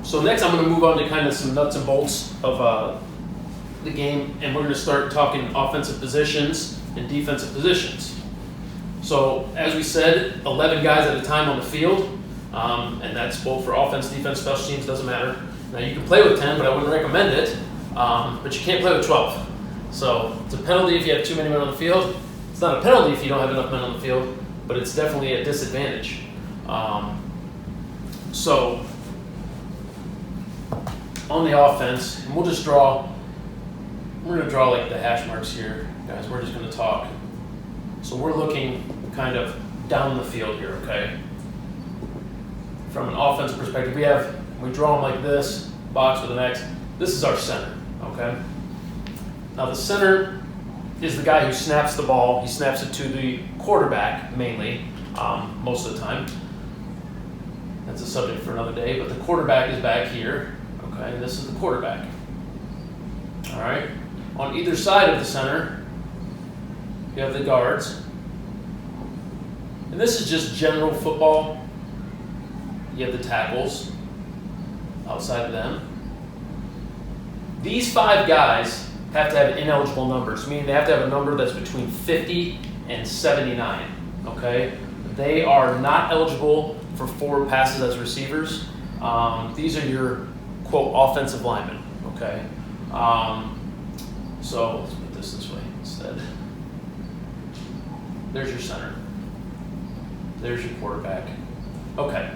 So next I'm going to move on to kind of some nuts and bolts of the game, and we're going to start talking offensive positions and defensive positions. So as we said, 11 guys at a time on the field, and that's both for offense, defense, special teams, doesn't matter. Now you can play with 10, but I wouldn't recommend it, but you can't play with 12. So it's a penalty if you have too many men on the field. It's not a penalty if you don't have enough men on the field, but it's definitely a disadvantage. So on the offense, and we're going to draw like the hash marks here, guys. We're just going to talk. So we're looking kind of down the field here, okay? From an offensive perspective, we draw them like this, box with an X. This is our center, okay? Now the center is the guy who snaps the ball. He snaps it to the quarterback mainly, most of the time. That's a subject for another day, but the quarterback is back here, okay? And this is the quarterback, all right? On either side of the center, you have the guards. And this is just general football. You have the tackles outside of them. These 5 guys have to have ineligible numbers, meaning they have to have a number that's between 50 and 79, okay? They are not eligible for 4 passes as receivers. These are your, quote, offensive linemen, okay? So let's put this way instead. There's your center. There's your quarterback. Okay.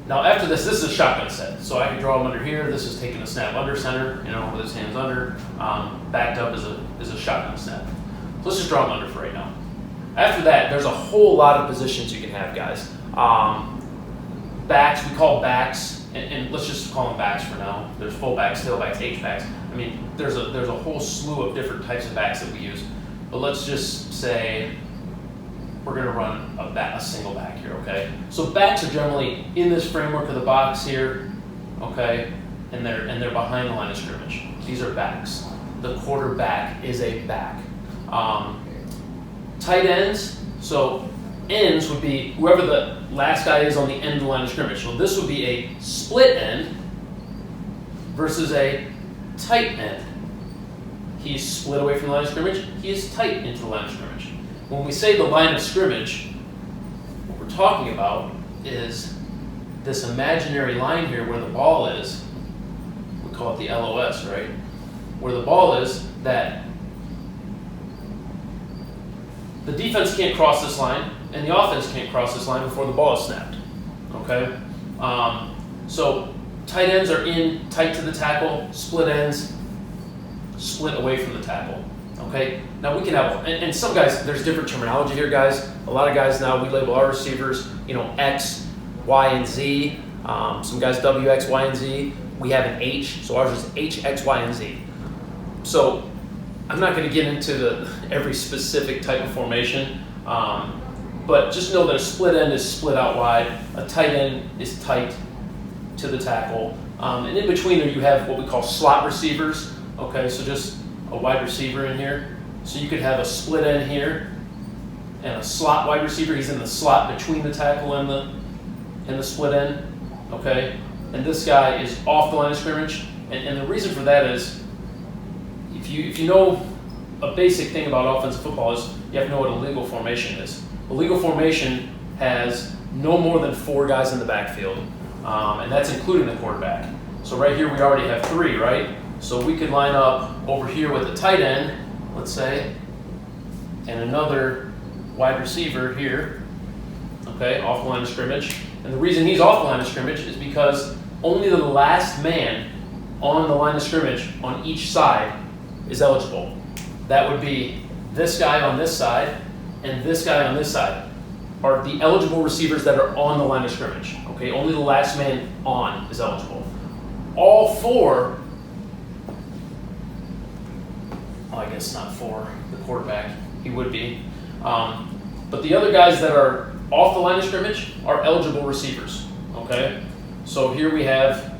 Now after this is a shotgun set. So I can draw him under here. This is taking a snap under center, with his hands under. Backed up is a shotgun snap. So let's just draw him under for right now. After that, there's a whole lot of positions you can have, guys. Backs, we call backs, and let's just call them backs for now. There's fullbacks, tailbacks, H-backs. I mean, there's a whole slew of different types of backs that we use. But let's just say we're going to run a single back here, okay? So backs are generally in this framework of the box here, okay? And they're behind the line of scrimmage. These are backs. The quarterback is a back. Tight ends, so ends would be whoever the last guy is on the end of the line of scrimmage. So this would be a split end versus a tight end. He's split away from the line of scrimmage. He is tight into the line of scrimmage. When we say the line of scrimmage, what we're talking about is this imaginary line here where the ball is. We call it the LOS, right? Where the ball is, that the defense can't cross this line and the offense can't cross this line before the ball is snapped, okay? So tight ends are in tight to the tackle, split ends split away from the tackle. Okay, now we can have, and some guys, there's different terminology here, guys. A lot of guys now, we label our receivers, X, Y, and Z. Some guys W, X, Y, and Z. We have an H, so ours is H, X, Y, and Z. So I'm not going to get into every specific type of formation, but just know that a split end is split out wide, a tight end is tight to the tackle, and in between there you have what we call slot receivers. Okay, so just a wide receiver in here. So you could have a split end here and a slot wide receiver. He's in the slot between the tackle and the split end. Okay, and this guy is off the line of scrimmage. And the reason for that is, if you know a basic thing about offensive football is you have to know what a legal formation is. A legal formation has no more than 4 guys in the backfield, and that's including the quarterback. So right here we already have 3, right? So we could line up over here with a tight end, let's say, and another wide receiver here, okay, off the line of scrimmage. And the reason he's off the line of scrimmage is because only the last man on the line of scrimmage on each side is eligible. That would be this guy on this side and this guy on this side are the eligible receivers that are on the line of scrimmage. Okay, only the last man on is eligible. All 4, I guess not 4, the quarterback, he would be. But the other guys that are off the line of scrimmage are eligible receivers, okay? So here we have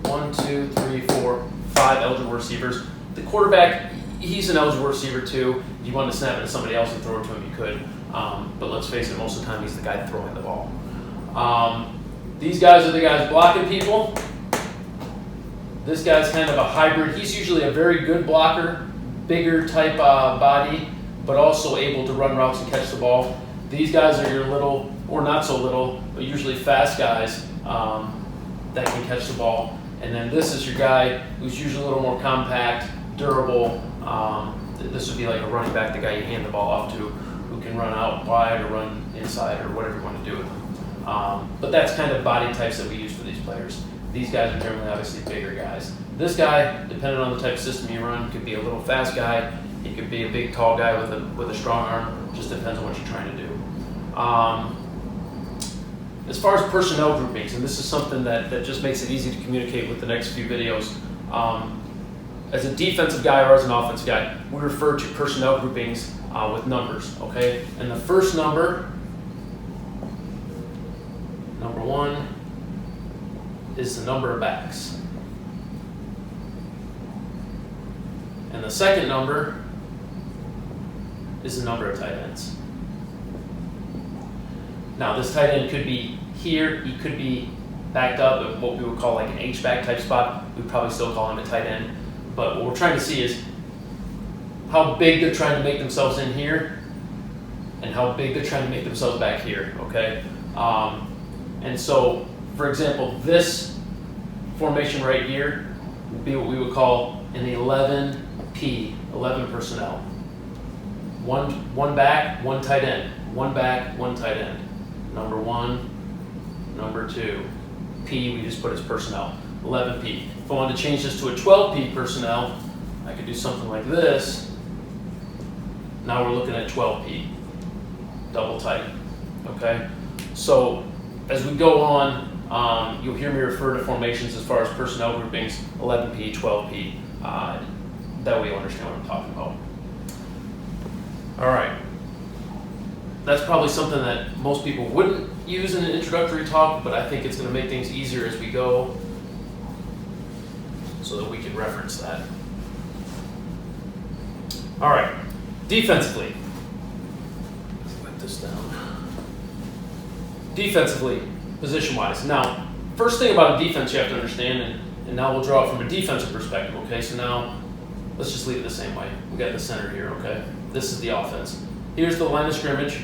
1, 2, 3, 4, 5 eligible receivers. The quarterback, he's an eligible receiver too. If you wanted to snap it to somebody else and throw it to him, you could. But let's face it, most of the time he's the guy throwing the ball. These guys are the guys blocking people. This guy's kind of a hybrid. He's usually a very good blocker, bigger type body, but also able to run routes and catch the ball. These guys are your little, or not so little, but usually fast guys that can catch the ball. And then this is your guy who's usually a little more compact, durable. This would be like a running back, the guy you hand the ball off to, who can run out wide or run inside or whatever you want to do with them. But that's kind of body types that we use for these players. These guys are generally obviously bigger guys. This guy, depending on the type of system you run, could be a little fast guy. He could be a big tall guy with a strong arm. Just depends on what you're trying to do. As far as personnel groupings, and this is something that just makes it easy to communicate with the next few videos. As a defensive guy or as an offensive guy, we refer to personnel groupings with numbers, okay? And the first number, number 1, is the number of backs. And the second number is the number of tight ends. Now this tight end could be here, he could be backed up at what we would call like an H-back type spot. We'd probably still call him a tight end. But what we're trying to see is how big they're trying to make themselves in here and how big they're trying to make themselves back here, okay? And so, for example, this formation right here would be what we would call an 11P, 11 personnel. One back, one tight end. One back, one tight end. Number 1, number 2. P, we just put as personnel. 11P. If I wanted to change this to a 12P personnel, I could do something like this. Now we're looking at 12P, double tight, okay? So as we go on, you'll hear me refer to formations as far as personnel groupings, 11P, 12P. That way you'll understand what I'm talking about. All right. That's probably something that most people wouldn't use in an introductory talk, but I think it's going to make things easier as we go so that we can reference that. All right, defensively. Let's put this down. Defensively, position-wise. Now, first thing about a defense you have to understand, and now we'll draw it from a defensive perspective, okay? So now, let's just leave it the same way. We got the center here, okay? This is the offense. Here's the line of scrimmage.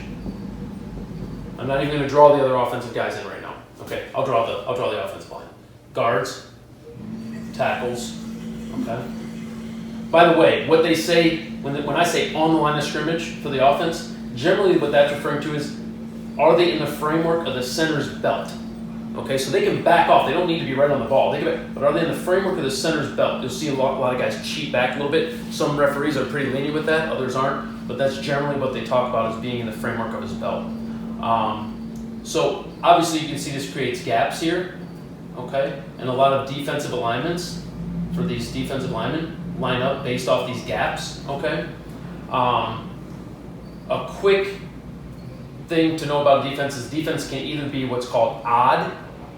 I'm not even going to draw the other offensive guys in right now. Okay, I'll draw the offensive line. Guards, tackles, okay? By the way, what they say, when I say on the line of scrimmage for the offense, generally what that's referring to is, are they in the framework of the center's belt? Okay, so they can back off. They don't need to be right on the ball. But are they in the framework of the center's belt? You'll see a lot of guys cheat back a little bit. Some referees are pretty lenient with that, others aren't. But that's generally what they talk about as being in the framework of his belt. So obviously you can see this creates gaps here, okay? And a lot of defensive alignments for these defensive linemen line up based off these gaps, okay? A quick thing to know about defense is defense can either be what's called odd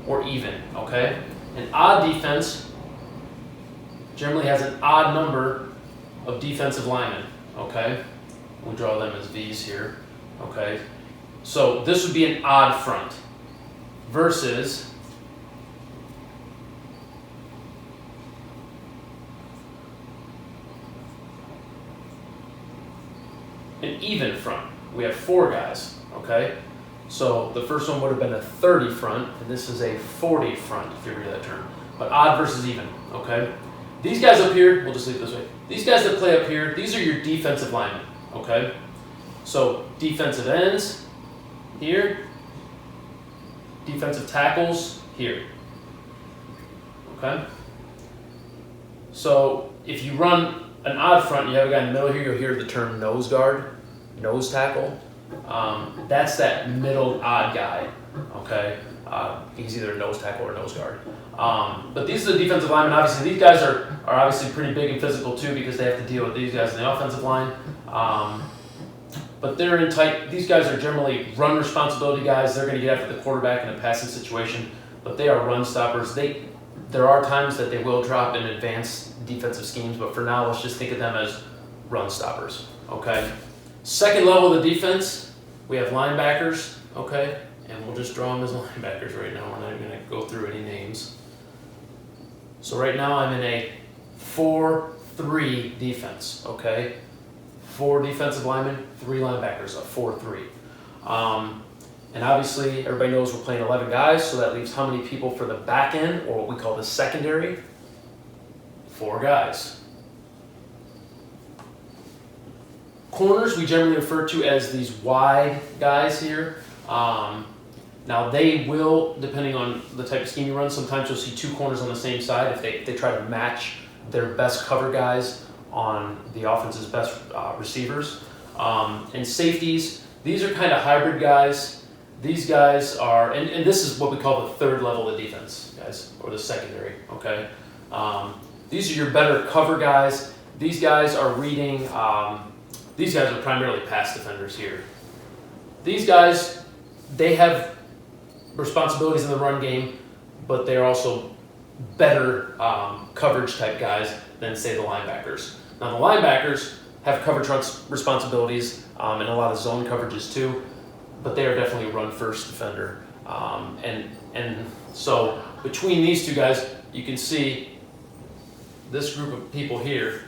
or even, okay? An odd defense generally has an odd number of defensive linemen, okay? We'll draw them as V's here, okay? So this would be an odd front versus an even front. We have 4 guys, okay? So the first one would have been a 30 front, and this is a 40 front, if you read that term. But odd versus even, okay? These guys up here, we'll just leave it this way. These guys that play up here, these are your defensive linemen, okay? So defensive ends here, defensive tackles here, okay? So if you run an odd front, you have a guy in the middle here, you'll hear the term nose guard, nose tackle. That's that middle odd guy, okay? He's either a nose tackle or a nose guard. But these are the defensive linemen. Obviously, these guys are obviously pretty big and physical too because they have to deal with these guys in the offensive line. But they're in tight. These guys are generally run responsibility guys. They're going to get after the quarterback in a passing situation, but they are run stoppers. There are times that they will drop in advanced defensive schemes, but for now, let's just think of them as run stoppers, okay? Second level of the defense, we have linebackers, okay? And we'll just draw them as linebackers right now. We're not even going to go through any names. So right now I'm in a 4-3 defense, okay? 4 defensive linemen, 3 linebackers, a 4-3. And obviously everybody knows we're playing 11 guys, so that leaves how many people for the back end, or what we call the secondary? 4 guys. Corners we generally refer to as these wide guys here. Now they will, depending on the type of scheme you run, sometimes you'll see 2 corners on the same side if they try to match their best cover guys on the offense's best receivers. And safeties, these are kind of hybrid guys. These guys are, and this is what we call the 3rd level of defense, guys, or the secondary, okay? These are your better cover guys. These guys are reading, these guys are primarily pass defenders here. These guys, they have responsibilities in the run game, but they're also better coverage type guys than, say, the linebackers. Now, the linebackers have coverage responsibilities and a lot of zone coverages too, but they are definitely a run-first defender. And so between these 2 guys, you can see this group of people here,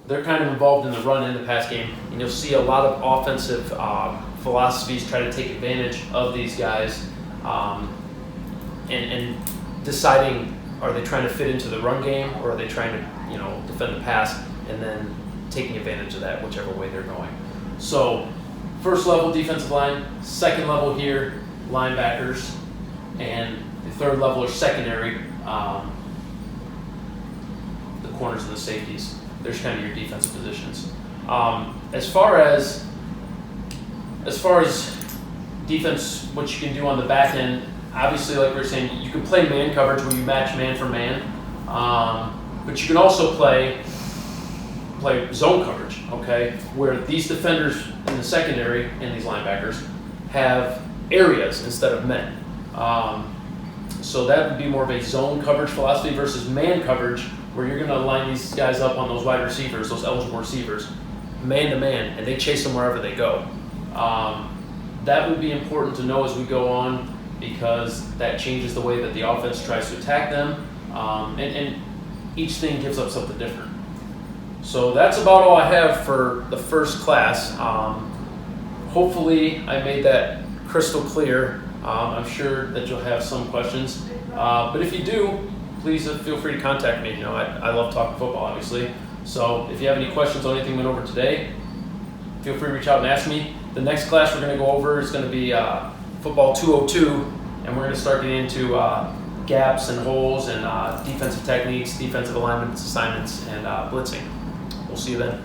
they're kind of involved in the run and the pass game, and you'll see a lot of offensive philosophies try to take advantage of these guys and deciding, are they trying to fit into the run game, or are they trying to, defend the pass, and then taking advantage of that whichever way they're going. So 1st level defensive line, 2nd level here linebackers, and the 3rd level are secondary, the corners and the safeties. There's kind of your defensive positions. As far as defense, what you can do on the back end, obviously, like we were saying, you can play man coverage where you match man for man, but you can also play zone coverage, okay, where these defenders in the secondary and these linebackers have areas instead of men. So that would be more of a zone coverage philosophy versus man coverage, where you're going to line these guys up on those wide receivers, those eligible receivers, man to man, and they chase them wherever they go. That would be important to know as we go on, because that changes the way that the offense tries to attack them, and each thing gives up something different. So that's about all I have for the first class. Hopefully I made that crystal clear. I'm sure that you'll have some questions, but if you do, please feel free to contact me. I love talking football, obviously. So if you have any questions on anything we went over today, feel free to reach out and ask me. The next class we're going to go over is going to be Football 202, and we're going to start getting into gaps and holes and defensive techniques, defensive alignments, assignments, and blitzing. We'll see you then.